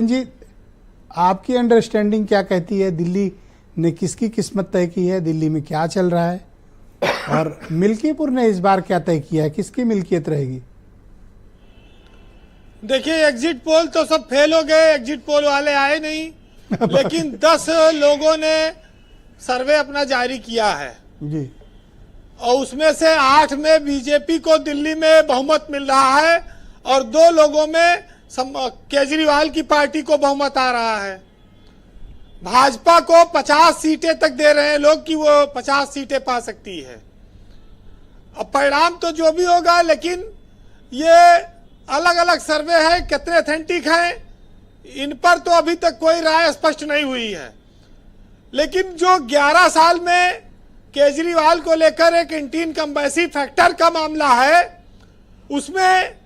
जी, आपकी अंडरस्टैंडिंग क्या कहती है? दिल्ली ने किसकी किस्मत तय की है? दिल्ली में क्या चल रहा है? और मिल्कीपुर ने इस बार क्या तय किया है? किसकी मिल्कियत रहेगी? देखिए, एग्जिट पोल तो सब फेल हो गए, एग्जिट पोल वाले आए नहीं। लेकिन 10 लोगों ने सर्वे अपना जारी किया है जी। और उसमें से 8 में बीजेपी को दिल्ली में बहुमत मिल रहा है और 2 लोगों में केजरीवाल की पार्टी को बहुमत आ रहा है। भाजपा को 50 सीटें तक दे रहे हैं लोग कि वो 50 सीटें पा सकती है। अब परिणाम तो जो भी होगा, लेकिन ये अलग अलग सर्वे है, कितने ऑथेंटिक हैं इन पर तो अभी तक कोई राय स्पष्ट नहीं हुई है। लेकिन जो 11 साल में केजरीवाल को लेकर एक एंटी इनकम्बेंसी फैक्टर का मामला है, उसमें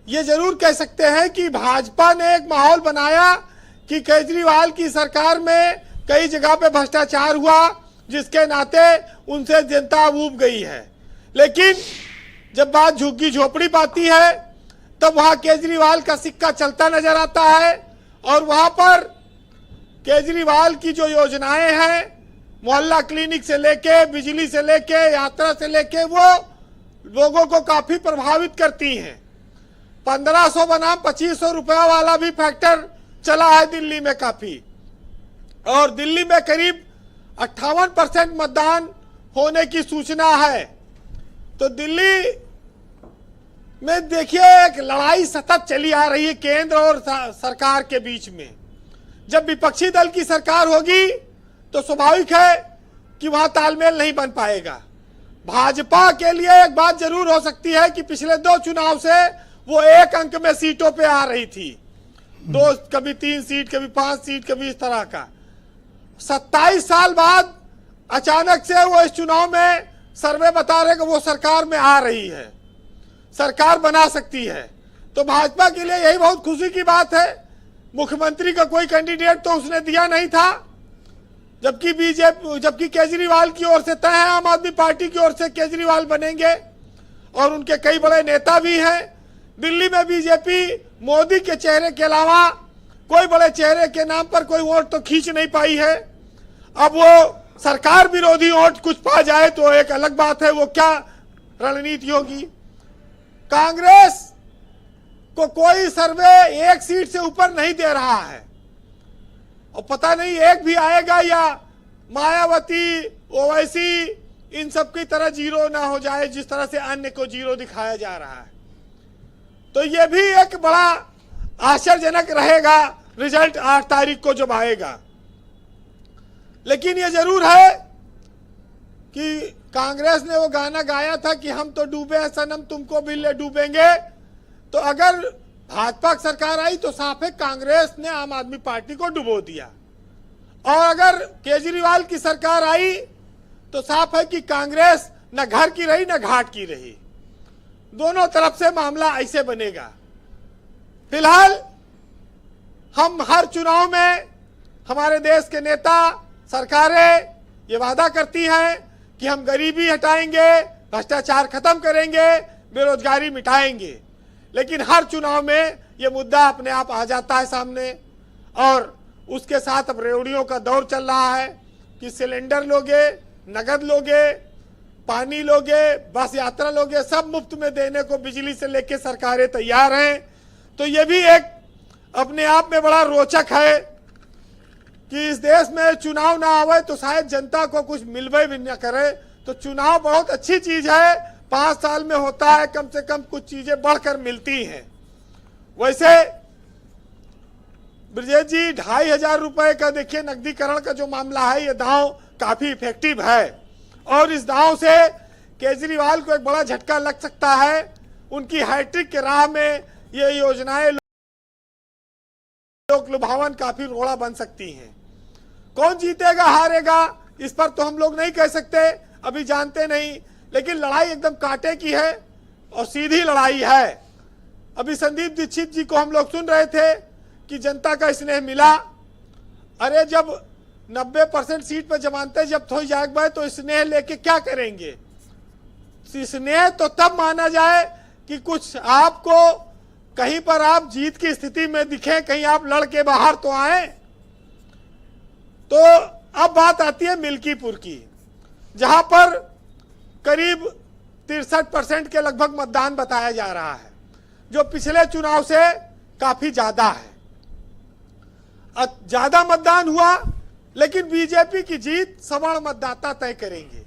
ये जरूर कह सकते हैं कि भाजपा ने एक माहौल बनाया कि केजरीवाल की सरकार में कई जगह पे भ्रष्टाचार हुआ, जिसके नाते उनसे जनता ऊब गई है। लेकिन जब बात झुग्गी झोपड़ी पाती है तब वहां केजरीवाल का सिक्का चलता नजर आता है और वहां पर केजरीवाल की जो योजनाएं हैं, मोहल्ला क्लिनिक से लेके, बिजली से लेके, यात्रा से लेके, वो लोगों को काफी प्रभावित करती हैं। 1500 बनाम 2500 रुपया वाला भी फैक्टर चला है दिल्ली में काफी, और दिल्ली में करीब 58% मतदान होने की सूचना है। तो दिल्ली में देखिए एक लड़ाई सतत चली आ रही है केंद्र और सरकार के बीच में। जब विपक्षी दल की सरकार होगी तो स्वाभाविक है कि वहां तालमेल नहीं बन पाएगा। भाजपा के लिए एक बात जरूर हो सकती है कि पिछले 2 चुनाव से वो 1 अंक में सीटों पे आ रही थी, 2, कभी 3 सीट, कभी 5 सीट, कभी इस तरह का। 27 साल बाद अचानक से वो इस चुनाव में सर्वे बता रहे कि वो सरकार में आ रही है, सरकार बना सकती है। तो भाजपा के लिए यही बहुत खुशी की बात है। मुख्यमंत्री का कोई कैंडिडेट तो उसने दिया नहीं था, जबकि केजरीवाल की ओर से तय है, आम आदमी पार्टी की ओर से केजरीवाल बनेंगे और उनके कई बड़े नेता भी हैं। दिल्ली में बीजेपी मोदी के चेहरे के अलावा कोई बड़े चेहरे के नाम पर कोई वोट तो खींच नहीं पाई है। अब वो सरकार विरोधी वोट कुछ पा जाए तो एक अलग बात है, वो क्या रणनीति होगी। कांग्रेस को कोई सर्वे 1 सीट से ऊपर नहीं दे रहा है और पता नहीं एक भी आएगा या मायावती, ओवैसी इन सब की तरह जीरो ना हो जाए जिस तरह से अन्य को जीरो दिखाया जा रहा है। तो ये भी एक बड़ा आश्चर्यजनक रहेगा रिजल्ट 8 तारीख को जब आएगा। लेकिन ये जरूर है कि कांग्रेस ने वो गाना गाया था कि हम तो डूबे हैं सनम, तुमको भी ले डूबेंगे। तो अगर भाजपा की सरकार आई तो साफ है कांग्रेस ने आम आदमी पार्टी को डुबो दिया, और अगर केजरीवाल की सरकार आई तो साफ है कि कांग्रेस न घर की रही न घाट की रही। दोनों तरफ से मामला ऐसे बनेगा। फिलहाल हम हर चुनाव में हमारे देश के नेता, सरकारें ये वादा करती हैं कि हम गरीबी हटाएंगे, भ्रष्टाचार खत्म करेंगे, बेरोजगारी मिटाएंगे। लेकिन हर चुनाव में ये मुद्दा अपने आप आ जाता है सामने, और उसके साथ अब रेवड़ियों का दौर चल रहा है कि सिलेंडर लोगे, नगद लोगे, पानी लोगे, बस यात्रा लोगे, सब मुफ्त में देने को बिजली से लेके सरकारें तैयार हैं। तो ये भी एक अपने आप में बड़ा रोचक है कि इस देश में चुनाव ना आवे तो शायद जनता को कुछ मिलवे भी न करे। तो चुनाव बहुत अच्छी चीज है, 5 साल में होता है, कम से कम कुछ चीजें बढ़कर मिलती हैं। वैसे ब्रजेश जी, 2500 रुपए का देखिए नकदीकरण का जो मामला है, ये दांव काफी इफेक्टिव है और इस दांव से केजरीवाल को एक बड़ा झटका लग सकता है। उनकी हैट्रिक के राह में ये योजनाएं लोक लुभावन काफी रोड़ा बन सकती हैं। कौन जीतेगा हारेगा इस पर तो हम लोग नहीं कह सकते, अभी जानते नहीं। लेकिन लड़ाई एकदम कांटे की है और सीधी लड़ाई है। अभी संदीप दीक्षित जी को हम लोग सुन रहे थे कि जनता का स्नेह मिला। अरे जब 90% सीट पर जमानते जब्त हो जाएगा तो स्नेह लेके क्या करेंगे? स्नेह तो तब माना जाए कि कुछ आपको कहीं पर आप जीत की स्थिति में दिखे, कहीं आप लड़ के बाहर तो आए। तो अब बात आती है मिल्कीपुर की, जहां पर करीब 63% के लगभग मतदान बताया जा रहा है, जो पिछले चुनाव से काफी ज्यादा है। ज्यादा मतदान हुआ, लेकिन बीजेपी की जीत सवर्ण मतदाता तय करेंगे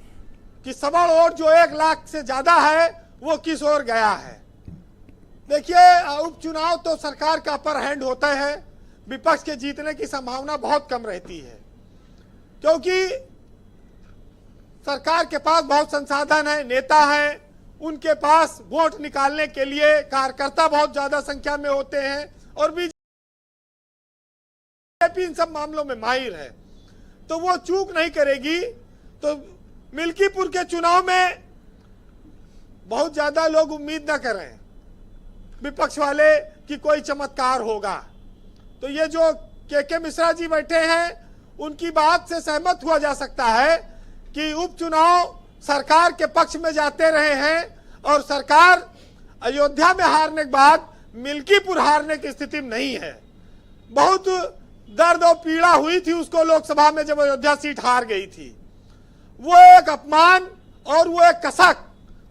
कि सवर्ण वोट जो 1 लाख से ज्यादा है वो किस ओर गया है। देखिए, उपचुनाव तो सरकार का अपर हैंड होता है, विपक्ष के जीतने की संभावना बहुत कम रहती है, क्योंकि सरकार के पास बहुत संसाधन है, नेता है, उनके पास वोट निकालने के लिए कार्यकर्ता बहुत ज्यादा संख्या में होते हैं, और बीजेपी इन सब मामलों में माहिर है, तो वो चूक नहीं करेगी। तो मिल्कीपुर के चुनाव में बहुत ज्यादा लोग उम्मीद न करें विपक्ष वाले कि कोई चमत्कार होगा। तो ये जो के मिश्रा जी बैठे हैं, उनकी बात से सहमत हुआ जा सकता है कि उपचुनाव सरकार के पक्ष में जाते रहे हैं, और सरकार अयोध्या में हारने के बाद मिल्कीपुर हारने की स्थिति में नहीं है। बहुत दर्द और पीड़ा हुई थी उसको लोकसभा में जब अयोध्या सीट हार गई थी। वो एक अपमान और वो एक कसक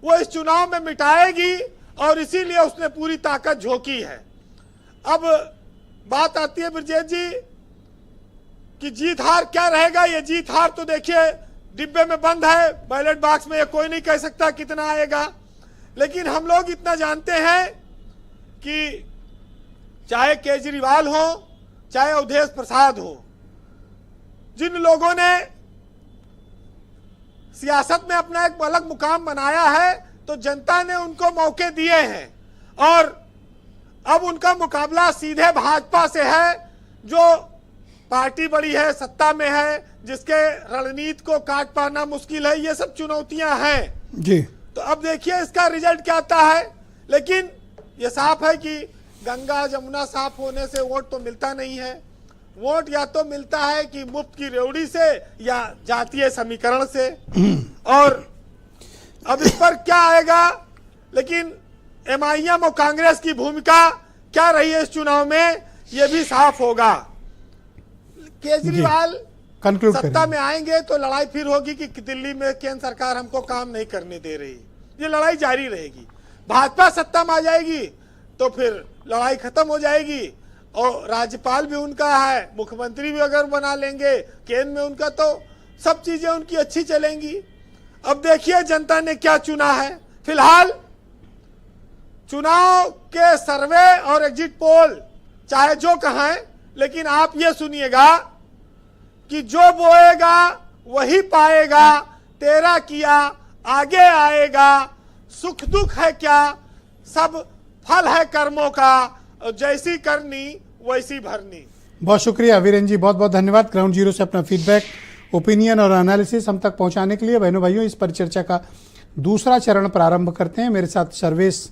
वो इस चुनाव में मिटाएगी, और इसीलिए उसने पूरी ताकत झोंकी है। अब बात आती है ब्रजेश जी कि जीत हार क्या रहेगा। ये जीत हार तो देखिए डिब्बे में बंद है, बैलेट बॉक्स में ये कोई नहीं कह सकता कितना आएगा, लेकिन हम लोग इतना जानते हैं कि चाहे केजरीवाल हो, चाहे अवधेश प्रसाद हो, जिन लोगों ने सियासत में अपना एक अलग मुकाम बनाया है, तो जनता ने उनको मौके दिए हैं, और अब उनका मुकाबला सीधे भाजपा से है, जो पार्टी बड़ी है, सत्ता में है, जिसके रणनीति को काट पाना मुश्किल है। ये सब चुनौतियां हैं जी। तो अब देखिए इसका रिजल्ट क्या आता है, लेकिन ये साफ है कि गंगा जमुना साफ होने से वोट तो मिलता नहीं है। वोट या तो मिलता है कि मुफ्त की रेवड़ी से या जातीय समीकरण से, और अब इस पर क्या आएगा, लेकिन एमआईएम और कांग्रेस की भूमिका क्या रही है इस चुनाव में, यह भी साफ होगा। केजरीवाल सत्ता में आएंगे तो लड़ाई फिर होगी कि दिल्ली में केंद्र सरकार हमको काम नहीं करने दे रही, ये लड़ाई जारी रहेगी। भाजपा सत्ता में आ जाएगी तो फिर लड़ाई खत्म हो जाएगी, और राज्यपाल भी उनका है, मुख्यमंत्री भी अगर बना लेंगे केंद्र में उनका, तो सब चीजें उनकी अच्छी चलेंगी। अब देखिए जनता ने क्या चुना है। फिलहाल चुनाव के सर्वे और एग्जिट पोल चाहे जो कहें, लेकिन आप ये सुनिएगा कि जो बोएगा वही पाएगा, तेरा किया आगे आएगा, सुख दुख है क्या सब फल है कर्मों का, जैसी करनी वैसी भरनी। बहुत शुक्रिया वीरेन जी, बहुत बहुत धन्यवाद ग्राउंड जीरो से अपना फीडबैक, ओपिनियन और एनालिसिस हम तक पहुंचाने के लिए। बहनों भाइयों, इस परिचर्चा का दूसरा चरण प्रारंभ करते हैं। मेरे साथ सर्वेश